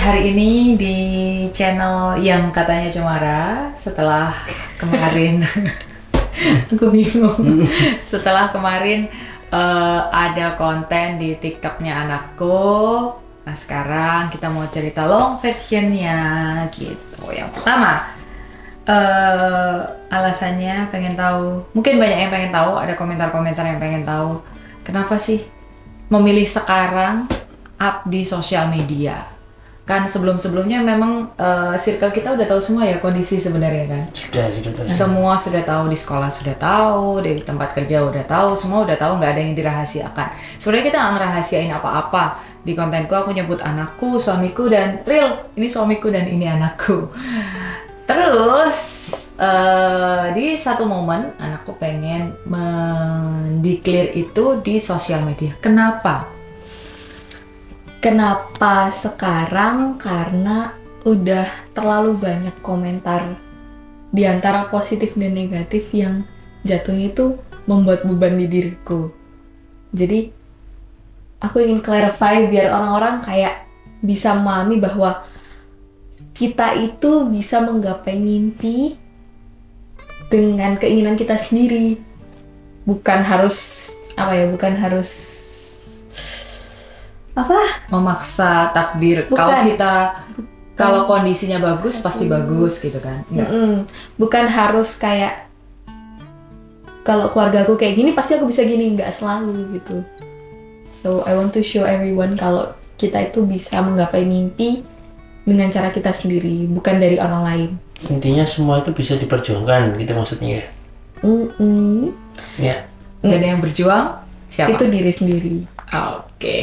hari ini di channel yang katanya Cemara setelah kemarin aku bingung setelah kemarin ada konten di TikToknya anakku. Nah sekarang kita mau cerita long versionnya gitu. Yang pertama alasannya pengen tahu, mungkin banyak yang pengen tahu, ada komentar-komentar yang pengen tahu kenapa sih memilih sekarang up di sosial media. Kan sebelum-sebelumnya memang circle kita udah tahu semua ya kondisi sebenarnya kan. Sudah tahu. Semua sudah tahu, di sekolah sudah tahu, di tempat kerja udah tahu, semua udah tahu, nggak ada yang dirahasiakan. Sebenarnya kita nggak ngerahasiain apa-apa. Di kontenku aku nyebut anakku, suamiku, dan real, ini suamiku dan ini anakku. Terus di satu momen anakku pengen mendeklar itu di sosial media. Kenapa sekarang? Karena udah terlalu banyak komentar di antara positif dan negatif yang jatuhnya itu membuat beban di diriku. Jadi aku ingin clarify biar orang-orang kayak bisa memahami bahwa kita itu bisa menggapai mimpi dengan keinginan kita sendiri. Bukan harus Memaksa takdir. Bukan. Kalau kondisinya bagus pasti bagus gitu kan. Bukan harus kayak kalau keluarga aku kayak gini pasti aku bisa gini, nggak selalu gitu. So I want to show everyone kalau kita itu bisa menggapai mimpi dengan cara kita sendiri, bukan dari orang lain. Intinya semua itu bisa diperjuangkan gitu maksudnya ya. Ya. Dan yang berjuang siapa? Itu diri sendiri. Oke.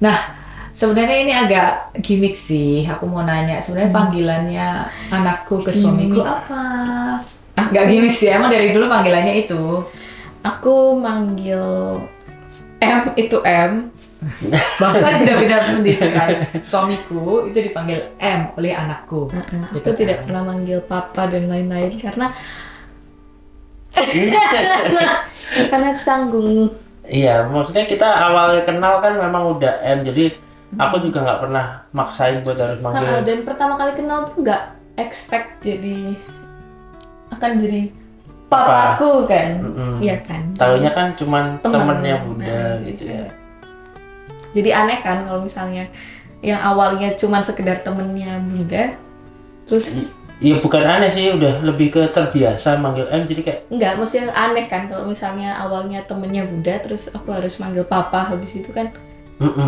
Nah, sebenarnya ini agak gimmick sih. Aku mau nanya, sebenarnya panggilannya anakku ke suamiku apa? Nggak gimmick sih, emang dari dulu panggilannya itu. Aku manggil M itu M. Bahkan tidak mendiskusikan. Suamiku itu dipanggil M oleh anakku. Aku tidak pernah manggil papa dan lain-lain karena canggung. Iya, maksudnya kita awal kenal kan memang udah M, jadi aku juga nggak pernah maksain buat harus manggil. Dan pertama kali kenal tuh nggak expect akan jadi papaku kan, iya kan. Tahunya kan cuman temennya Bunda gitu ya. Jadi aneh kan kalau misalnya yang awalnya cuman sekedar temennya Bunda, terus Iya bukan aneh sih, udah lebih ke terbiasa manggil M, jadi kayak enggak, maksudnya aneh kan kalau misalnya awalnya temennya Bunda terus aku harus manggil papa, habis itu kan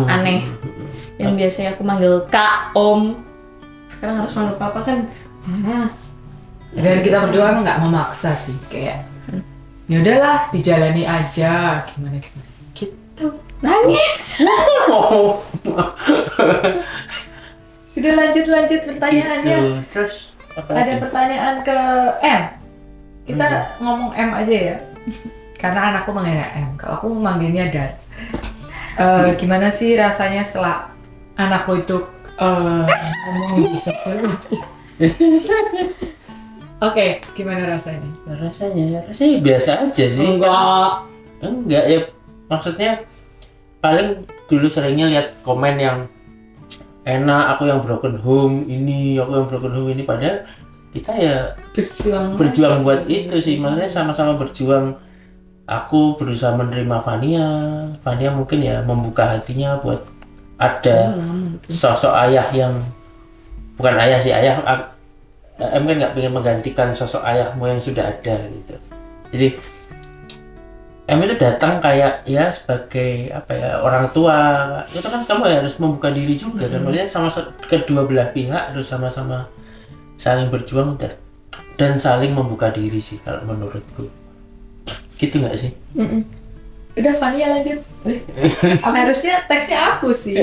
aneh. Yang biasanya aku manggil Kak, Om, sekarang harus manggil papa kan. Dan kita berdua emang nggak memaksa sih, kayak ya udahlah dijalani aja, gimana gitu. Nangis. Sudah lanjut pertanyaannya. gitu. Terus apa Ada lagi? pertanyaan ke M. Kita ngomong M aja ya. Karena anakku manggilnya M. Kalau aku manggilnya Dad. Gimana sih rasanya setelah anakku itu ngomong di sosial media? Oke, gimana rasanya? Rasanya biasa aja sih. Enggak ya, maksudnya paling dulu seringnya lihat komen yang enak, aku yang broken home ini, padahal kita ya berjuang buat itu sih, maksudnya sama-sama berjuang. Aku berusaha menerima Fania mungkin ya membuka hatinya buat ada sosok ayah yang bukan ayah sih, em kan nggak pengen menggantikan sosok ayahmu yang sudah ada gitu. Jadi em itu datang kayak ya sebagai orang tua, itu kan kamu harus membuka diri juga kan, maksudnya sama kedua belah pihak harus sama-sama saling berjuang dan saling membuka diri sih kalau menurutku, gitu nggak sih? Udah Fania lanjut. Harusnya teksnya aku sih.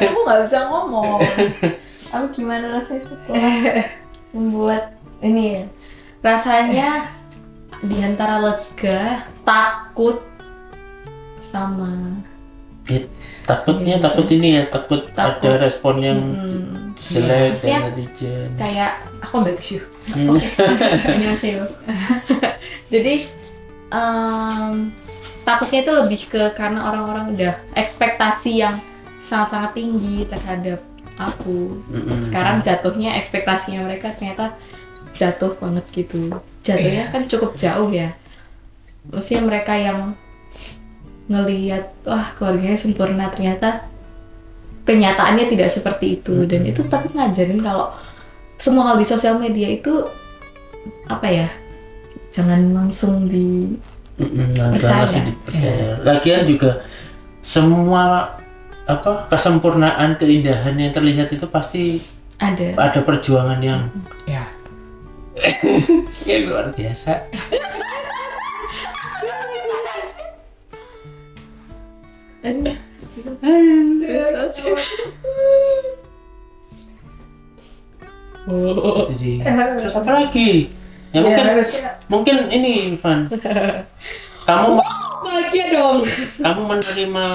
Aku nggak bisa ngomong. Aku gimana rasanya setelah membuat ini ya? Rasanya di antara lega, takut, sama Takut ini ya, takut ada respon yang jelek maksudnya dari netizen. kayak Aku ambil tisu. Annyeonghaseyo. Jadi takutnya itu lebih ke karena orang-orang udah ekspektasi yang sangat-sangat tinggi terhadap aku. Sekarang jatuhnya ekspektasinya mereka ternyata jatuh banget gitu. Jatuhnya kan cukup jauh ya. Maksudnya mereka yang ngelihat wah keluarganya sempurna, ternyata kenyataannya tidak seperti itu. Dan itu tapi ngajarin kalau semua hal di sosial media itu apa ya, jangan langsung jangan langsung dipercaya. Lagian juga semua kesempurnaan, keindahan yang terlihat itu pasti ada perjuangan yang Ya. ya luar biasa. Itu sih. Terus apa lagi? Ya mungkin ini Van. Kamu bahagia dong. Kamu menerima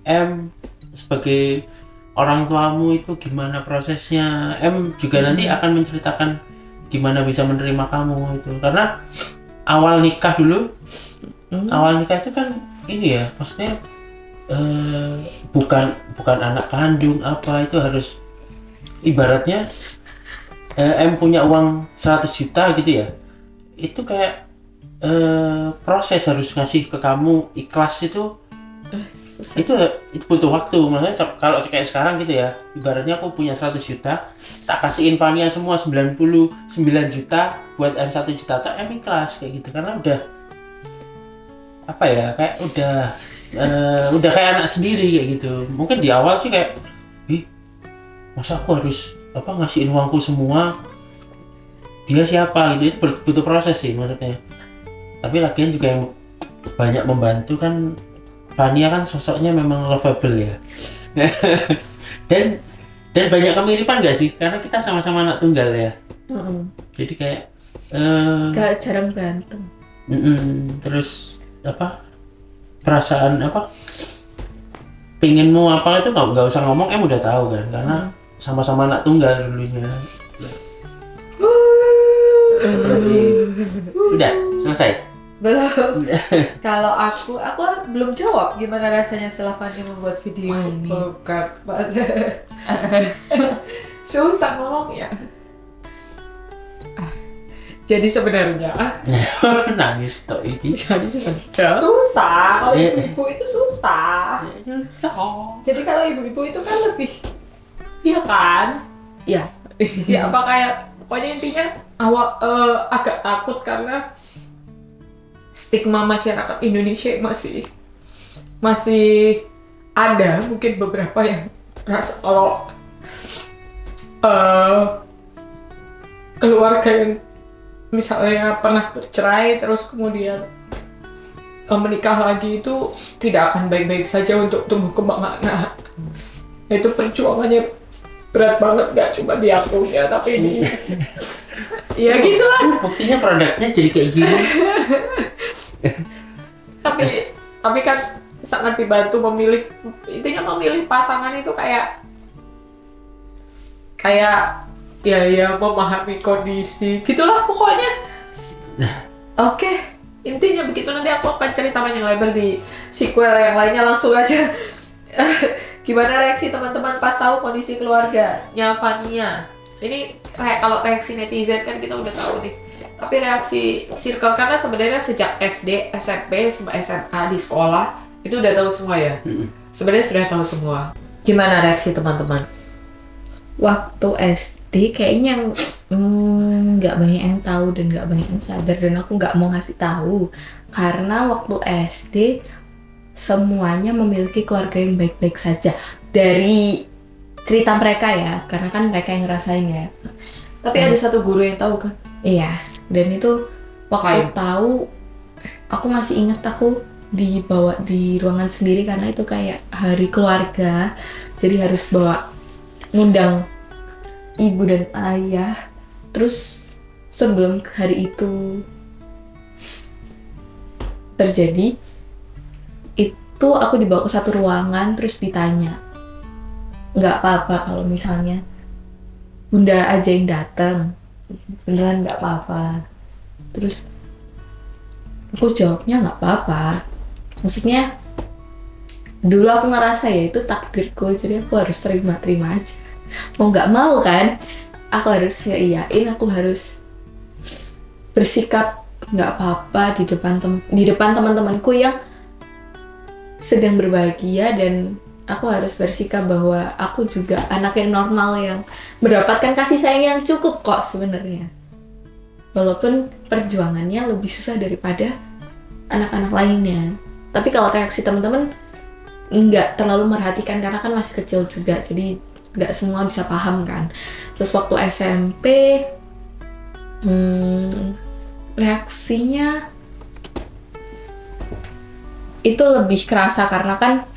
M sebagai orang tuamu itu gimana prosesnya? M juga nanti akan menceritakan gimana bisa menerima kamu itu. Karena awal nikah dulu, awal nikah itu kan ini ya, maksudnya bukan anak kandung apa, itu harus ibaratnya M punya uang 100 juta gitu ya, itu kayak proses harus ngasih ke kamu ikhlas itu butuh waktu. Makanya kalau kayak sekarang gitu ya, ibaratnya aku punya 100 juta, tak kasihin Fania semua 99 juta buat M 1 juta, tak M ikhlas kayak gitu, karena udah apa ya, kayak udah kayak anak sendiri kayak gitu. Mungkin di awal sih kayak masa aku harus ngasihin uangku semua, dia siapa gitu, itu butuh proses sih maksudnya. Tapi lagian juga yang banyak membantu kan Fania, kan sosoknya memang lovable ya. dan banyak kemiripan gak sih, karena kita sama-sama anak tunggal ya. Jadi kayak gak jarang berantem. Terus perasaan pengenmu apa itu nggak usah ngomong, udah tahu kan, karena sama-sama anak tunggal dulunya. Udah selesai. Belum. Kalau aku belum jawab gimana rasanya setelah Fani membuat video. Susah ngomongnya. Jadi sebenarnya nangis toh ini. Susah. Kalau ibu itu susah. Jadi kalau ibu-ibu itu kan lebih, iya kan? Iya. Ya apa kayak pokoknya intinya agak takut karena stigma masyarakat Indonesia masih ada mungkin beberapa yang rasa kalau keluarga yang misalnya pernah bercerai terus kemudian menikah lagi itu tidak akan baik-baik saja untuk tumbuh kembang anak. Itu perjuangannya berat banget, gak cuma di aku ya, tapi ya gitulah. Buktinya produknya jadi kayak gini. tapi kan sangat dibantu memilih pasangan itu kayak ya memahami kondisi gitulah pokoknya. Oke, intinya begitu. Nanti aku akan cerita panjang lebar di sequel yang lainnya. Langsung aja. Gimana reaksi teman-teman pas tahu kondisi keluarganya Fania? Ini kalau reaksi netizen kan kita udah tahu nih. Tapi reaksi circle, karena sebenarnya sejak SD, SMP, SMA di sekolah itu udah tahu semua ya. Sebenarnya sudah tahu semua. Gimana reaksi teman-teman? Waktu SD kayaknya nggak banyak yang tahu dan nggak banyak yang sadar, dan aku nggak mau ngasih tahu karena waktu SD semuanya memiliki keluarga yang baik-baik saja dari cerita mereka ya, karena kan mereka yang ngerasain ya. Tapi ada satu guru yang tahu kan? Iya, dan itu waktu tahu aku masih ingat, aku dibawa di ruangan sendiri karena itu kayak hari keluarga, jadi harus ngundang ibu dan ayah. Terus sebelum hari itu terjadi, itu aku dibawa ke satu ruangan terus ditanya, nggak apa-apa kalau misalnya bunda aja yang datang, beneran nggak apa-apa. Terus aku jawabnya nggak apa-apa, maksudnya dulu aku ngerasa ya itu takdirku, jadi aku harus terima aja. mau nggak mau kan, aku harus ngeiyain, aku harus bersikap nggak apa-apa di depan teman-temanku yang sedang berbahagia, dan aku harus bersikap bahwa aku juga anak yang normal yang mendapatkan kasih sayang yang cukup kok sebenarnya. Walaupun perjuangannya lebih susah daripada anak-anak lainnya. Tapi kalau reaksi teman-teman nggak terlalu merhatikan karena kan masih kecil juga, jadi nggak semua bisa paham kan. Terus waktu SMP reaksinya itu lebih kerasa karena kan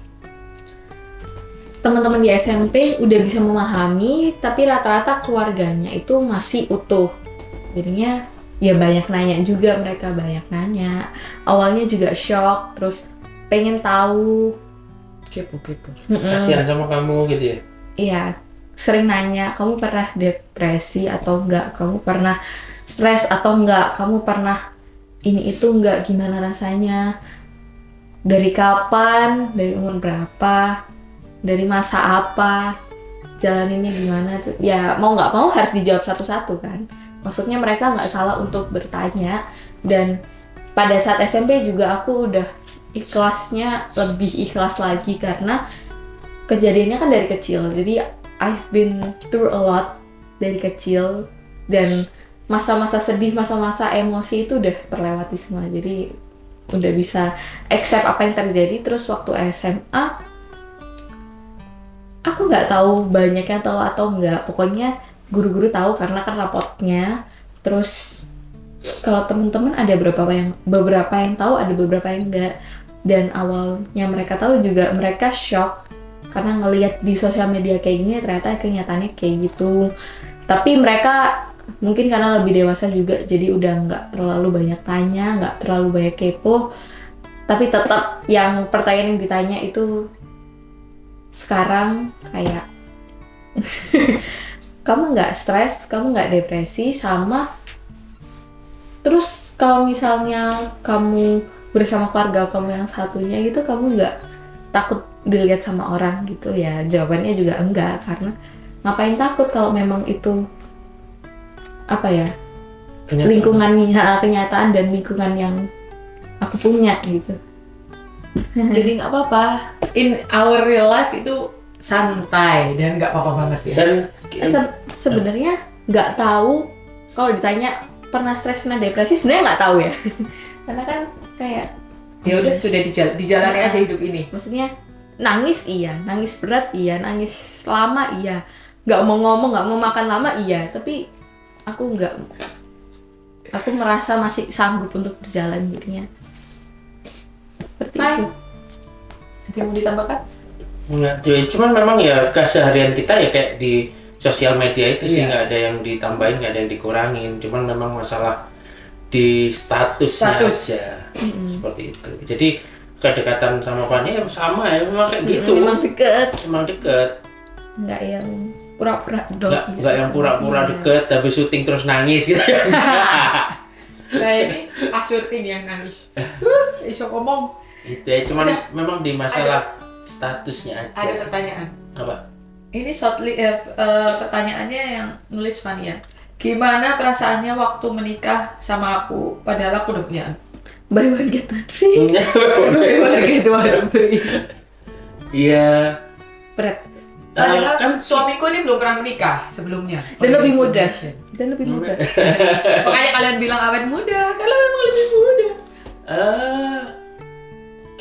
teman-teman di SMP udah bisa memahami, tapi rata-rata keluarganya itu masih utuh. Jadinya ya banyak nanya juga, mereka banyak nanya. Awalnya juga shock, terus pengen tahu. Kepo. Kasihan sama kamu gitu ya? Iya, sering nanya, kamu pernah depresi atau enggak? Kamu pernah stres atau enggak? Kamu pernah ini itu enggak? Gimana rasanya? Dari kapan? Dari umur berapa? Dari masa apa? Jalaninnya gimana tuh? Ya mau nggak mau harus dijawab satu-satu kan? Maksudnya mereka nggak salah untuk bertanya, dan pada saat SMP juga aku udah ikhlasnya lebih ikhlas lagi karena kejadiannya kan dari kecil, jadi I've been through a lot dari kecil, dan masa-masa sedih, masa-masa emosi itu udah terlewati semua, jadi udah bisa accept apa yang terjadi. Terus waktu SMA aku nggak tahu banyak yang tahu atau enggak, pokoknya guru-guru tahu karena kan rapotnya. Terus kalau teman-teman ada beberapa yang tahu, ada beberapa yang enggak. Dan awalnya mereka tahu juga mereka shock karena ngelihat di sosial media kayak gini, ternyata kenyataannya kayak gitu. Tapi mereka mungkin karena lebih dewasa juga, jadi udah nggak terlalu banyak tanya, nggak terlalu banyak kepo. Tapi tetap yang pertanyaan yang ditanya itu sekarang kayak kamu nggak stres, kamu nggak depresi, sama terus kalau misalnya kamu bersama keluarga kamu yang satunya gitu, kamu nggak takut dilihat sama orang gitu ya? Jawabannya juga enggak, karena ngapain takut kalau memang itu apa ya, kenyataan dan lingkungan yang aku punya gitu. Jadi nggak apa-apa, in our real life itu santai dan nggak apa-apa banget ya. Dan sebenarnya nggak tahu, kalau ditanya pernah stres, pernah depresi, sebenarnya nggak tahu ya. Karena kan kayak ya udah sudah dijalani aja hidup ini. Maksudnya nangis iya, nangis berat iya, nangis lama iya, nggak mau ngomong, nggak mau makan lama iya, tapi aku merasa masih sanggup untuk berjalan jadinya. Seperti itu. Ada yang mau ditambahkan? Enggak, cuman memang ya keseharian kita ya kayak di sosial media itu sih, nggak ada yang ditambahin, nggak ada yang dikurangin. Cuman memang masalah di statusnya aja, seperti itu. Jadi kedekatan sama Fani ya sama ya, memang kayak gitu. Memang deket. Nggak yang pura-pura dong. Nggak yang pura-pura deket, tapi syuting terus nangis gitu. Nah ini pas syuting yang nangis. Iso ngomong. Itu ya, cuman memang di masalah statusnya aja. Ada pertanyaan. Apa? Ini pertanyaannya yang nulis Fania. Gimana perasaannya waktu menikah sama aku? Padahal aku udah punya anak. Buy one get one free. Buy one get one free. Iya. Berat. Padahal kan suamiku ini belum pernah menikah sebelumnya. Dan lebih muda. Makanya kalian bilang awet muda, kalau memang lebih muda.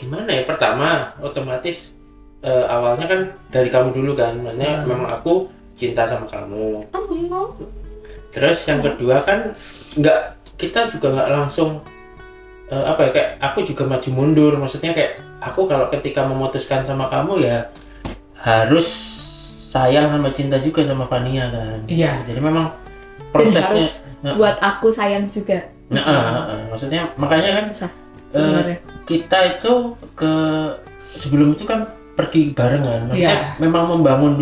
Gimana ya? Pertama, otomatis awalnya kan dari kamu dulu kan, maksudnya memang aku cinta sama kamu. Terus yang kedua kan kita juga nggak langsung kayak aku juga maju mundur, maksudnya kayak aku kalau ketika memutuskan sama kamu ya harus sayang sama cinta juga sama Fania kan. Iya. Jadi memang prosesnya buat aku sayang juga. Maksudnya makanya kan susah. Kita itu sebelum itu kan pergi barengan, maksudnya memang membangun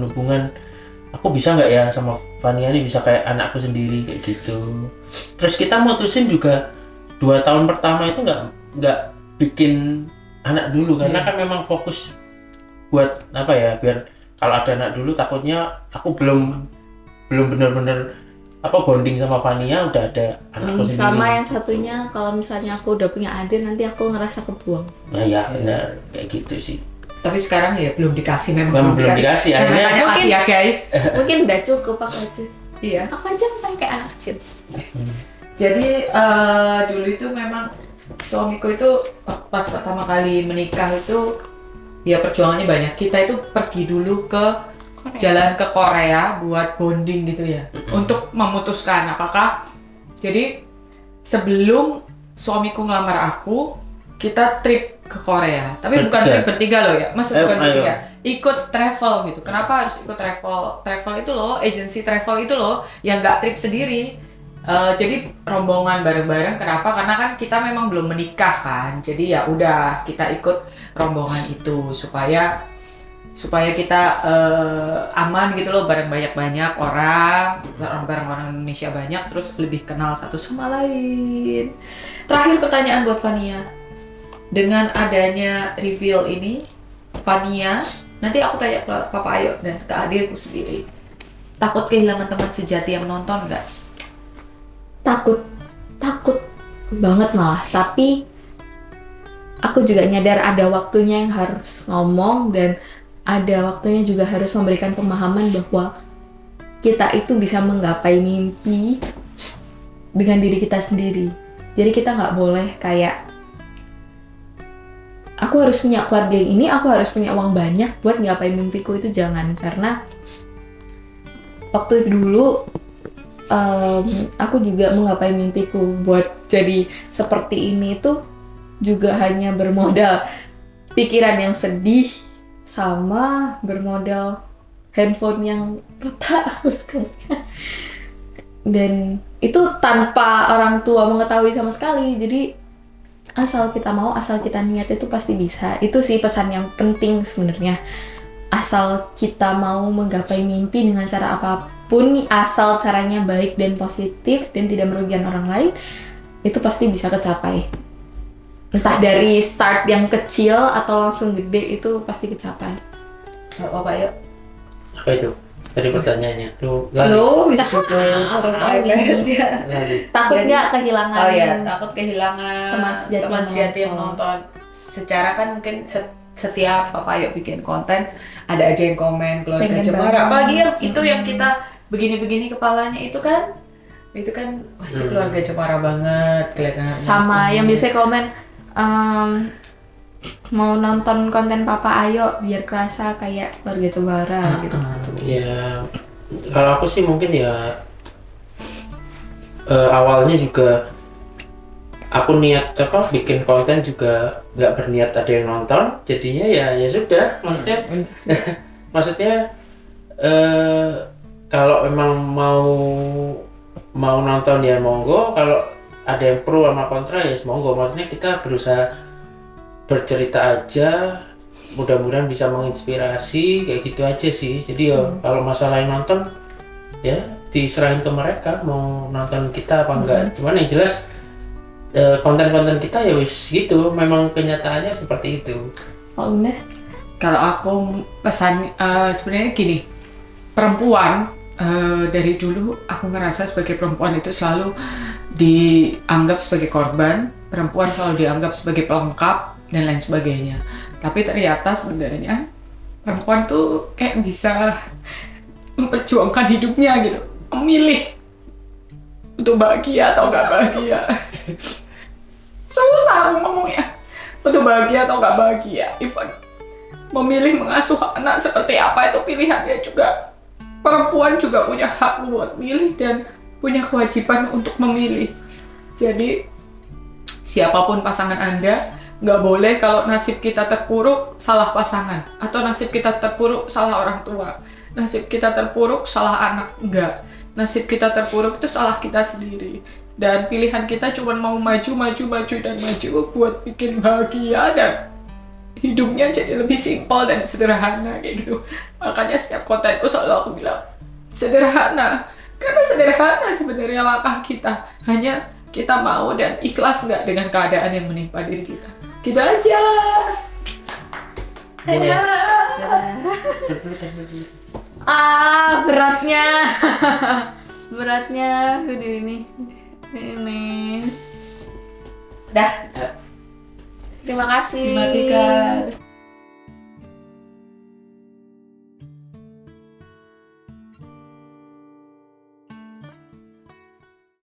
hubungan. Aku bisa nggak ya sama Fania ini, bisa kayak anakku sendiri kayak gitu. Terus kita mutusin juga 2 tahun pertama itu nggak bikin anak dulu, karena kan memang fokus buat apa ya, biar kalau ada anak dulu takutnya aku belum benar-benar bonding sama Fania, udah ada anakku sendiri. Sama yang satunya, kalau misalnya aku udah punya adik, nanti aku ngerasa kebuang. Nah ya benar, kayak gitu sih. Tapi sekarang ya belum dikasih, memang Belum dikasih, akhirnya mungkin ya guys. Mungkin udah cukup aku aja. Iya. Aku aja kan kayak anak kecil. Jadi dulu itu memang suamiku itu pas pertama kali menikah itu ya perjuangannya banyak. Kita itu pergi dulu ke jalan ke Korea buat bonding gitu ya, untuk memutuskan apakah, jadi sebelum suamiku ngelamar aku, kita trip ke Korea, tapi bukan trip bertiga loh ya, bukan bertiga, ikut travel gitu. Kenapa harus ikut travel itu loh, agency travel itu loh, yang nggak trip sendiri. Jadi rombongan bareng-bareng. Kenapa? Karena kan kita memang belum menikah kan, jadi ya udah kita ikut rombongan itu supaya kita aman gitu loh, bareng banyak orang Indonesia banyak, terus lebih kenal satu sama lain. Terakhir pertanyaan buat Fania, dengan adanya reveal ini, Fania, nanti aku tanya ke Papa Ayo dan ke adikku sendiri, takut kehilangan teman sejati yang nonton nggak? Takut banget malah, tapi aku juga nyadar ada waktunya yang harus ngomong, dan ada waktunya juga harus memberikan pemahaman bahwa kita itu bisa menggapai mimpi dengan diri kita sendiri. Jadi kita nggak boleh kayak aku harus punya keluarga yang ini, aku harus punya uang banyak buat nggapai mimpiku, itu jangan. Karena waktu dulu aku juga menggapai mimpiku buat jadi seperti ini tuh juga hanya bermodal pikiran yang sedih sama bermodal handphone yang retak. Dan itu tanpa orang tua mengetahui sama sekali. Jadi asal kita mau, asal kita niat, itu pasti bisa. Itu sih pesan yang penting sebenarnya. Asal kita mau menggapai mimpi dengan cara apapun, asal caranya baik dan positif dan tidak merugikan orang lain, itu pasti bisa kecapai. Entah dari start yang kecil atau langsung gede, itu pasti kecapai. Apa yuk? Apa itu? Tadi pertanyaannya. Lo bisa Takut nggak kehilangan? Oh ya, takut kehilangan teman sejati yang nonton. Secara kan mungkin setiap Papa Ayo bikin konten, ada aja yang komen keluarga Pengen Cemara. banget. Apalagi itu yang kita begini-begini kepalanya itu kan pasti keluarga Cemara banget kelihatan. Sama yang biasanya komen, mau nonton konten Papa Ayo biar kerasa kayak keluarga Cemara gitu. Ya, kalau aku sih mungkin ya awalnya juga aku niat bikin konten juga nggak berniat ada yang nonton, jadinya ya sudah, maksudnya kalau emang mau nonton ya monggo, kalau ada yang pro sama kontra ya monggo, maksudnya kita berusaha bercerita aja, mudah-mudahan bisa menginspirasi, kayak gitu aja sih. Jadi ya kalau masalah yang nonton ya diserahin ke mereka mau nonton kita apa enggak. Cuman yang jelas konten-konten kita ya wis gitu, memang kenyataannya seperti itu. Oh udah. Kalau aku pesan sebenarnya gini, perempuan dari dulu aku ngerasa sebagai perempuan itu selalu dianggap sebagai korban, perempuan selalu dianggap sebagai pelengkap dan lain sebagainya. Tapi ternyata sebenarnya perempuan tuh kayak bisa memperjuangkan hidupnya gitu, memilih untuk bahagia atau nggak bahagia. Susah ngomongnya, untuk bahagia atau nggak bahagia. Even memilih mengasuh anak seperti apa itu pilihannya juga. Perempuan juga punya hak buat milih dan punya kewajiban untuk memilih. Jadi siapapun pasangan Anda, nggak boleh kalau nasib kita terpuruk salah pasangan, atau nasib kita terpuruk salah orang tua, nasib kita terpuruk salah anak. Enggak, nasib kita terpuruk itu salah kita sendiri, dan pilihan kita cuma mau maju buat bikin bahagia dan hidupnya jadi lebih simpel dan sederhana kayak gitu. Makanya setiap kontenku selalu aku bilang sederhana, karena sederhana sebenarnya langkah kita, hanya kita mau dan ikhlas nggak dengan keadaan yang menimpa diri kita. Gitu aja. Iya. Ah, beratnya. Beratnya udah ini. Dah. Terima kasih. Terima kasih, Kak.